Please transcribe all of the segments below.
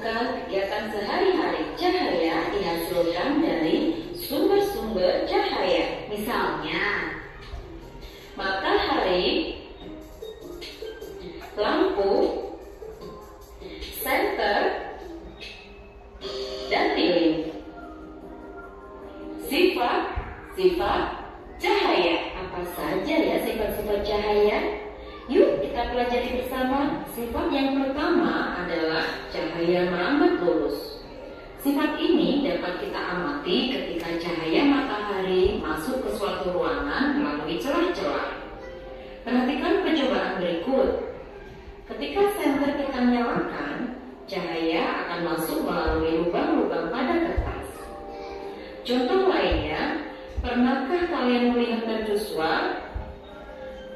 melakukan kegiatan sehari-hari. Cahaya dihasilkan dari sumber-sumber cahaya. Misalnya, matahari, lampu, senter, dan lilin. Sifat cahaya. Apa saja ya sifat-sifat cahaya? Yuk kita pelajari bersama. Sifat yang pertama adalah cahaya merambat lurus. Sifat ini dapat kita amati ketika cahaya matahari masuk ke suatu ruangan melalui celah-celah. Perhatikan percobaan berikut. Ketika senter kita nyalakan, cahaya akan masuk melalui lubang-lubang pada kertas. Contoh lainnya, pernahkah kalian melihat mercusuar?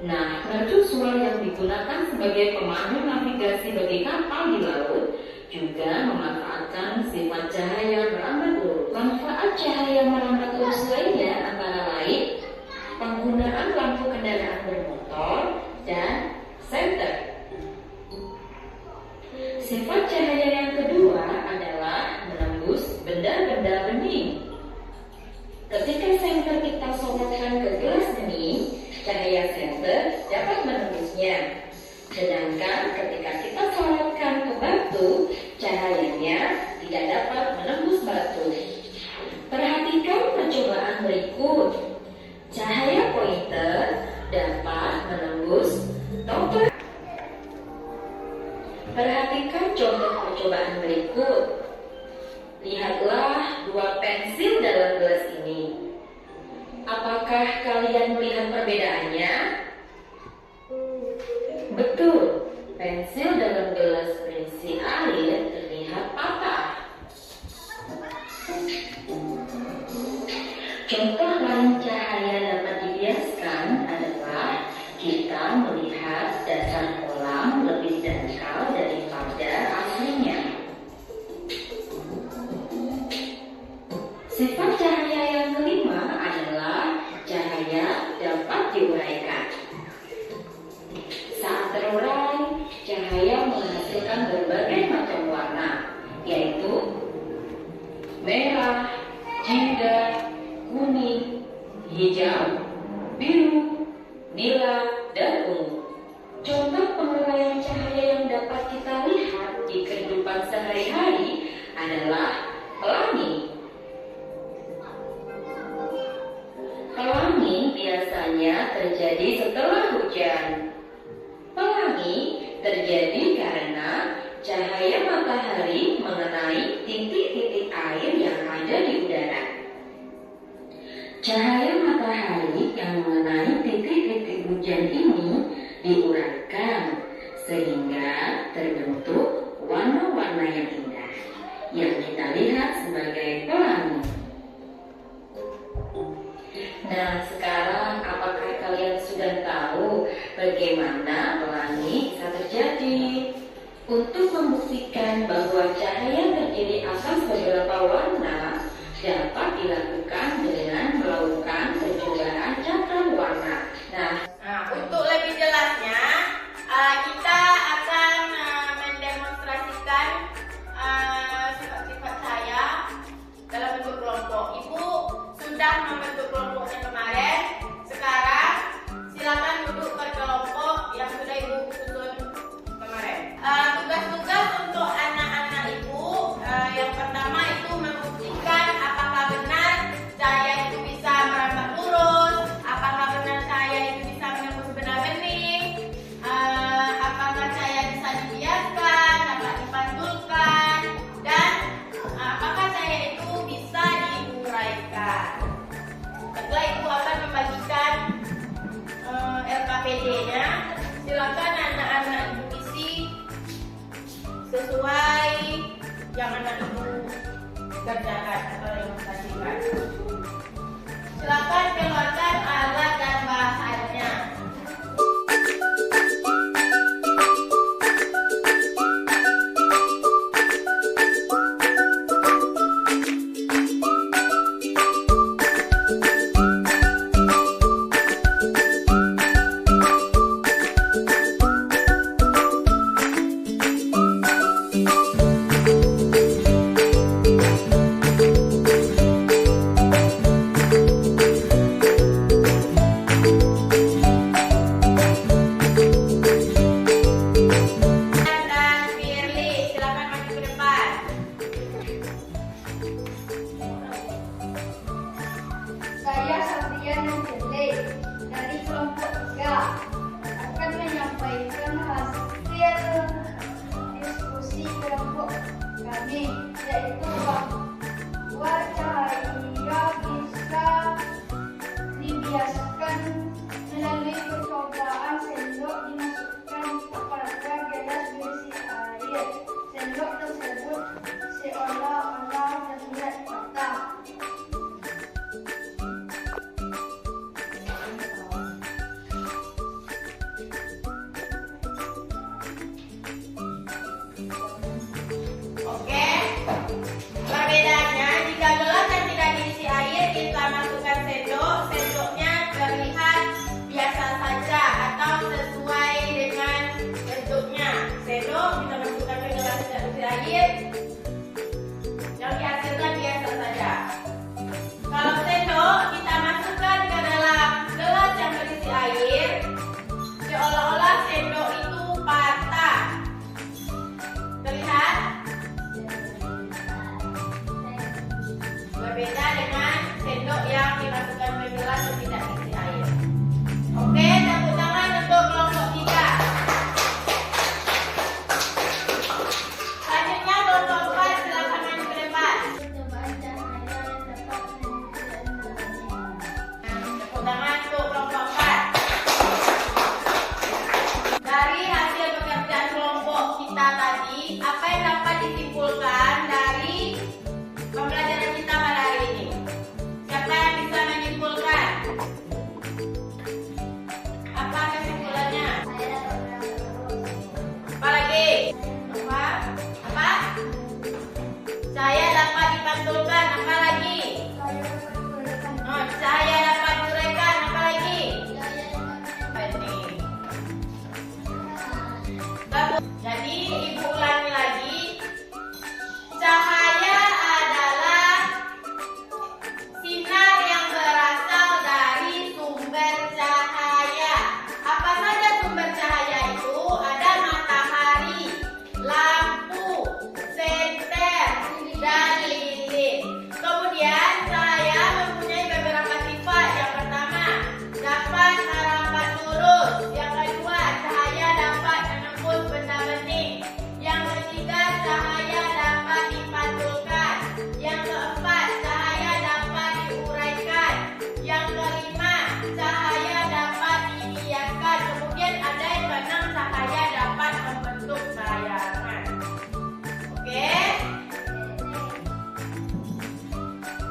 Nah, mercusuar yang digunakan sebagai pemandu navigasi bagi kapal di laut juga memanfaatkan sifat cahaya merambat lurus. Manfaat cahaya merambat lurus lainnya antara lain penggunaan lampu kendaraan bermotor dan senter. Sifat cahaya yang kedua adalah menembus benda-benda bening. Ketika senter kita sorotkan ke gelas bening, cahaya senter dapat menembusnya. Sedangkan ketika kita sorotkan ke batu, cahayanya tidak dapat menembus batu. Perhatikan percobaan berikut. Cahaya pointer dapat menembus topeng. Perhatikan contoh percobaan berikut. Lihatlah dua pensil dalam gelas ini. Apakah kalian melihat perbedaannya? Betul, pensil dalam gelas berisi air terlihat patah. Contoh lain cahaya dapat dibiaskan adalah kita melihat dasar kolam lebih dangkal daripada aslinya. Sifat cahaya yang kelima adalah cahaya dapat diuraikan. Saat terurai, cahaya menghasilkan berbagai macam warna, yaitu merah, jingga, kuning, hijau, biru, nila, dan ungu. Contoh penguraian cahaya yang dapat kita lihat di kehidupan sehari-hari adalah pelangi. Pelangi biasanya terjadi setelah hujan. Pelangi terjadi karena cahaya matahari mengenai titik-titik air yang ada di udara. Cahaya matahari yang mengenai titik-titik hujan ini diuraikan sehingga terbentuk warna-warna yang indah yang kita lihat sebagai pelangi. Nah, sekarang apakah kalian sudah tahu bagaimana pelangi bisa terjadi? Untuk membuktikan bahwa cahaya terdiri atas beberapa warna dapat dilakukan dengan melakukan percobaan cakram warna. Nah, untuk lebih jelasnya, kita akan mendemonstrasikan sifat-sifat cahaya dalam bentuk kelompok. Ibu sudah membentuk kelompoknya kemarin. Sekarang silakan duduk ke kelompok yang sudah ibu susun kemarin. Tugas-tugas untuk anak-anak ibu, yang pertama itu membuktikan apakah benar cahaya itu bisa merambat lurus, apakah benar cahaya itu bisa menembus benda bening, apakah cahaya bisa dibiaskan, dapat dipantulkan, dan apakah cahaya itu bisa diuraikan. Setelah ibu akan membagikan LKPD-nya, silakan anak-anak ibu isi sesuai yang anak ibu kerjakan atau demonstrasikan. Silakan keluarkan alat dan bahannya. visi kelompok kami, yaitu bahwa cahaya bisa dibiasakan melalui percobaan. Sendok dimasukkan kepada gelas berisi air. Sendok tersebut seolah-olah terlihat patah. Oke, perbedaannya jika gelas yang tidak diisi air kita masukkan sendok, sendoknya terlihat biasa saja atau sesuai dengan bentuknya. Sendok kita masukkan ke gelas yang tidak diisi air, yang dihasilkan biasa saja. Kalau sendok kita masukkan ke dalam gelas yang berisi air, seolah-olah sendok itu patah. Terlihat? Berbeda dengan sendok yang dimasukkan ke gelas yang tidak diisi air. Oke, tepuk tangan untuk kelompok 3. Selanjutnya kelompok 4, silakan maju ke depan. Percobaan cahaya yang dapat menunjukkan namanya. Tepuk tangan untuk kelompok 4. Dari hasil pekerjaan kelompok kita tadi, apa yang dapat disimpulkan dari pembelajaran kita pada hari ini? Siapa yang bisa menyimpulkan? Apa kesimpulannya? Saya dapat berangkat terus. Apa lagi? Apa? Apa? Cahaya dapat dipantulkan. Apa lagi? Saya dapat berangkat. Oh, cahaya dapat diuraikan. Apa lagi? Saya dapat Apa ini? Jadi ibu ulangi lagi. Cahaya adalah sinar yang berasal dari sumber cahaya. Apa saja sumber cahaya itu? Ada matahari, lampu, senter, dan lilin. Kemudian cahaya mempunyai beberapa sifat. Yang pertama, dapat merambat lurus. Yang kedua, cahaya dapat menembus benda bening. Yang ketiga, cahaya dapat dipantulkan. Yang keempat, cahaya dapat diuraikan. Yang kelima, cahaya dapat dibiaskan. Kemudian ada yang keenam, cahaya dapat membentuk bayangan. Oke?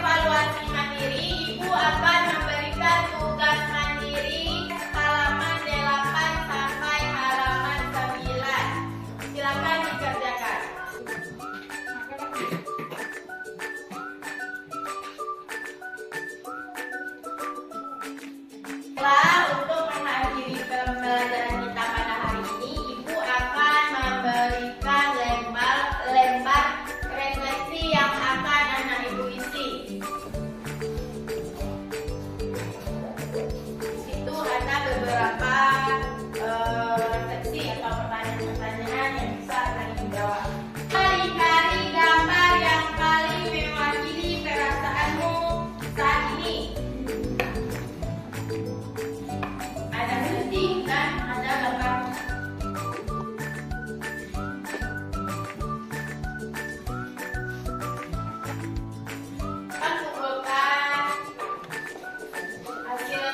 Evaluasi mandiri, ibu akan memberikan tugas mandiri halaman 8 sampai halaman 9. Silakan dikerjakan. Setelah untuk mengakhiri pembelajaran kita pada hari ini, ibu akan memberikan lembar refleksi yang akan anak ibu isi. Di situ ada beberapa refleksi atau pertanyaan-pertanyaan yang bisa akan ibu jawab. Cari gambar yang paling mewakili perasaanmu saat ini. Ada sedih dan ada gambar. Kita kumpulkan hasil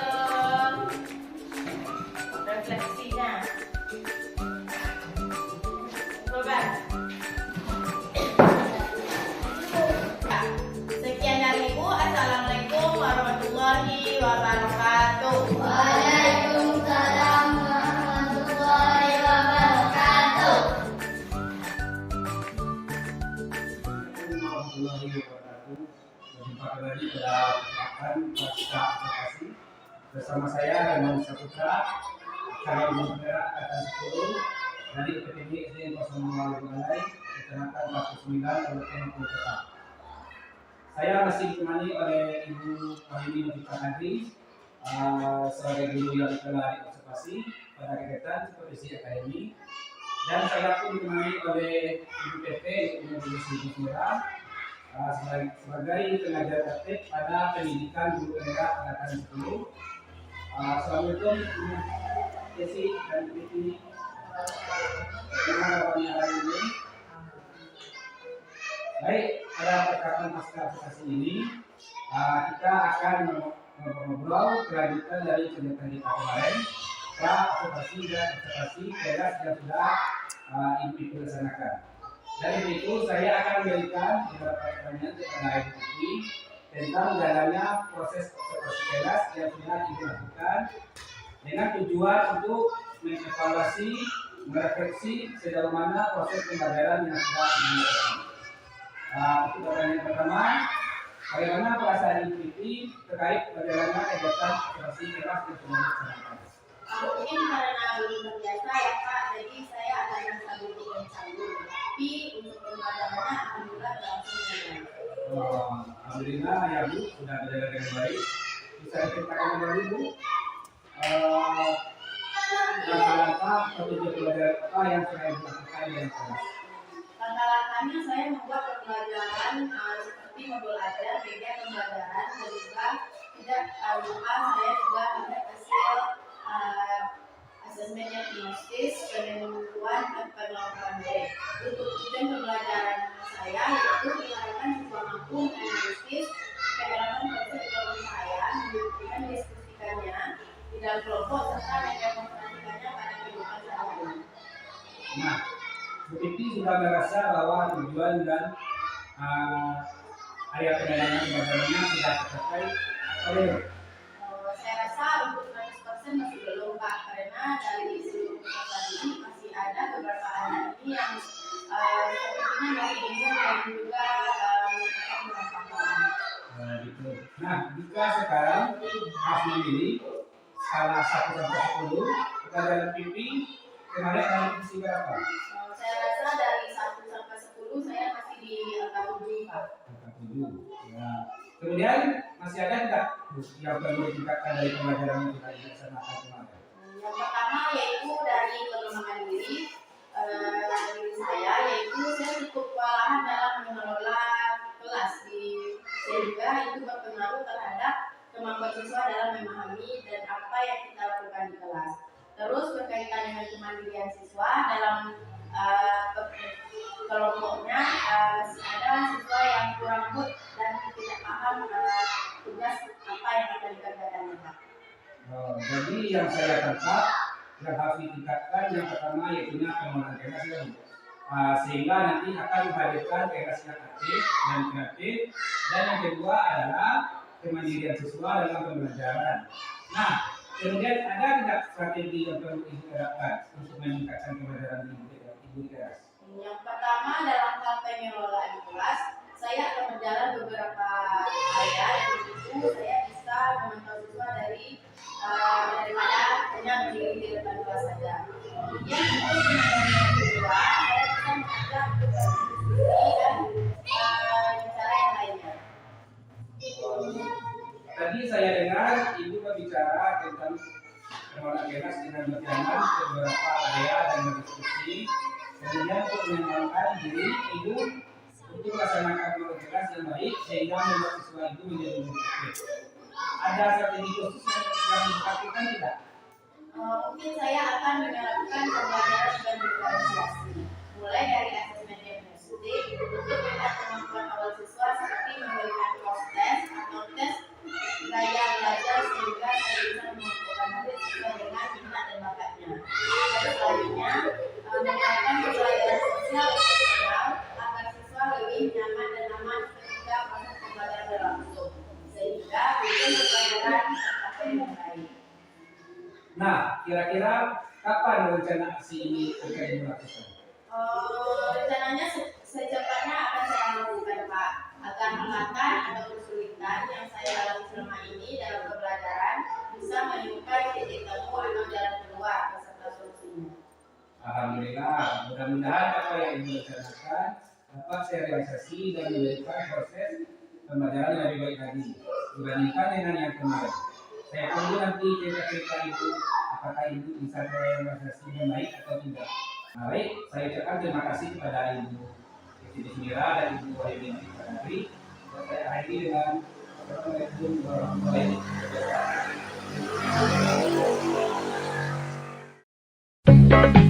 refleksinya. Kumpulkan. Sekian dari ibu. Assalamualaikum warahmatullahi wabarakatuh. Waalaikumsalam warahmatullahi wabarakatuh. Warahmatullahi wabarakatuh. Berjumpa kembali pada akan pasca advokasi bersama saya Raymond Saputra, saya Ibu Saudara Angkatan 10 dari UPTD SD 05 Balai, Kecamatan 49 Kabupaten Kota. Saya masih ditemani oleh Ibu Wahini Novita Andri sebagai guru yang telah diobservasi pada kegiatan supervisi akademi, dan saya pun ditemani oleh Ibu PP Ibu Siti Mira sebagai tenaga praktik pada pendidikan guru daerah angkatan 10. Assalamualaikum Ibu Desi dan Ibu Titi. Bagaimana kabarnya hari ini? Baik, pada percakapan pasca aplikasi ini kita akan ngobrol kelanjutan dari kegiatan kita kemarin, aplikasi dan observasi kelas yang sudah Ibu laksanakan. Dari itu saya akan memberikan beberapa pertanyaan kepada Ibu Putri tentang jalannya proses observasi kelas yang sudah Ibu lakukan dengan tujuan untuk mengevaluasi, merefleksi sejauh mana proses pembelajaran yang sudah Ibu lakukan. Untuk pertanyaan pertama, bagaimana perasaan Ibu Putri terkait perjalanan kegiatan observasi kelas yang sudah dilaksanakan? Mungkin karena belum terbiasa ya Pak, jadi saya akan merasa duduk dan canggung. Tapi untuk pembelajarannya alhamdulillah berlangsung dengan baik. Alhamdulillah ya Bu, sudah berjalan dengan baik. Bisa diceritakan kembali Bu, langkah-langkah petunjuk pembelajaran apa yang sudah Ibu lakukan di dalam kelas? Langkah-langkahnya saya membuat pembelajaran seperti modul ajar, media pembelajaran, dan juga tidak lupa saya juga ada hasil asesmen diagnostis penentuan penerapan baik. Untuk tujuan pembelajaran saya yaitu mengarahkan siswa mampu menganalisis penerapan konsep kepercayaan, membuktikan diskusikannya di dalam kelompok serta mendemonstrasikannya pada kehidupan sehari-hari. Nah, Bu Titi sudah merasa bahwa tujuan dan area pendalaman pembelajarannya sudah tercapai atau belum? Saya rasa untuk 100% masih belum Pak, karena dari seluruh peserta ini masih ada beberapa anak ini yang sepertinya masih bingung dan juga menggunakan beberapa hal. Gitu. Nah, jika sekarang harus memilih skala 1 sampai 10, pelajaran PP kemarin ada posisi berapa? Saya rasa dari 1 sampai 10 saya masih di angka 7 Pak. Angka 7. Ya. Kemudian masih ada tidak yang perlu ditingkatkan dari pembelajaran yang kita laksanakan kemarin? Yang pertama yaitu dari pengembangan diri saya, yaitu saya cukup kewalahan dalam mengelola kelas sehingga itu berpengaruh terhadap kemampuan siswa dalam memahami dan apa yang kita lakukan di kelas. Terus berkaitan dengan kemandirian siswa dalam kelompoknya, ada siswa yang kurang mood dan tidak paham tugas apa yang akan dikerjakan. Jadi yang saya tangkap yang harus ditingkatkan yang pertama yaitu pengelolaan kelas sehingga nanti akan menghadirkan kelas yang aktif dan kreatif, dan yang kedua adalah kemandirian siswa dalam pembelajaran. Nah, kemudian ada tidak strategi yang perlu diterapkan untuk meningkatkan pembelajaran di Ibu kelas? Yang pertama dalam hal pengelolaan kelas, saya akan berjalan beberapa area, yaitu saya bisa memantau siswa daripada hanya berdiri di depan kelas saja. Kemudian untuk yang kedua, saya bisa mengajak berdiskusi dan bicara yang lainnya. Tadi saya dengar Ibu berbicara tentang pengelolaan kelas dengan berjalan ke beberapa area dan berdiskusi. Kemudian untuk mengembangkan diri Ibu untuk melaksanakan pengelolaan kelas yang baik sehingga membuat siswa itu menjadi lebih efektif. Ada strategi khusus yang dilakukan tidak? Mungkin saya akan menerapkan pembelajaran dan diferensiasi, mulai dari asesmen diagnostik untuk melihat kemampuan awal siswa seperti memberikan cross test atau tes gaya belajar sehingga saya bisa mengumpulkan murid sesuai dengan minat dan bakatnya. Dan selanjutnya menerapkan pembelajaran sosial emosional agar siswa lebih nyaman dan aman ketika proses pembelajaran berlangsung, sehingga tujuan pembelajaran tercapai dengan baik. Nah, kira-kira kapan rencana aksi ini akan dilakukan? Rencananya secepatnya akan saya lakukan Pak, agar hambatan atau kesulitan yang saya lalui selama ini dalam pembelajaran bisa menemukan titik temu atau jalan keluar beserta solusinya. Alhamdulillah, mudah-mudahan apa yang Ibu rencanakan dapat saya realisasi dan menjadikan proses pembelajaran yang lebih baik lagi dibandingkan dengan yang kemarin. Saya tunggu nanti cerita-cerita Ibu, apakah Ibu bisa realisasi dengan baik atau tidak. Nah, baik, saya ucapkan terima kasih kepada Ibu Siti Mira dan Ibu Wahyudin Fadri. Dan saya akhiri dengan Assalamualaikum warahmatullahi wabarakatuh.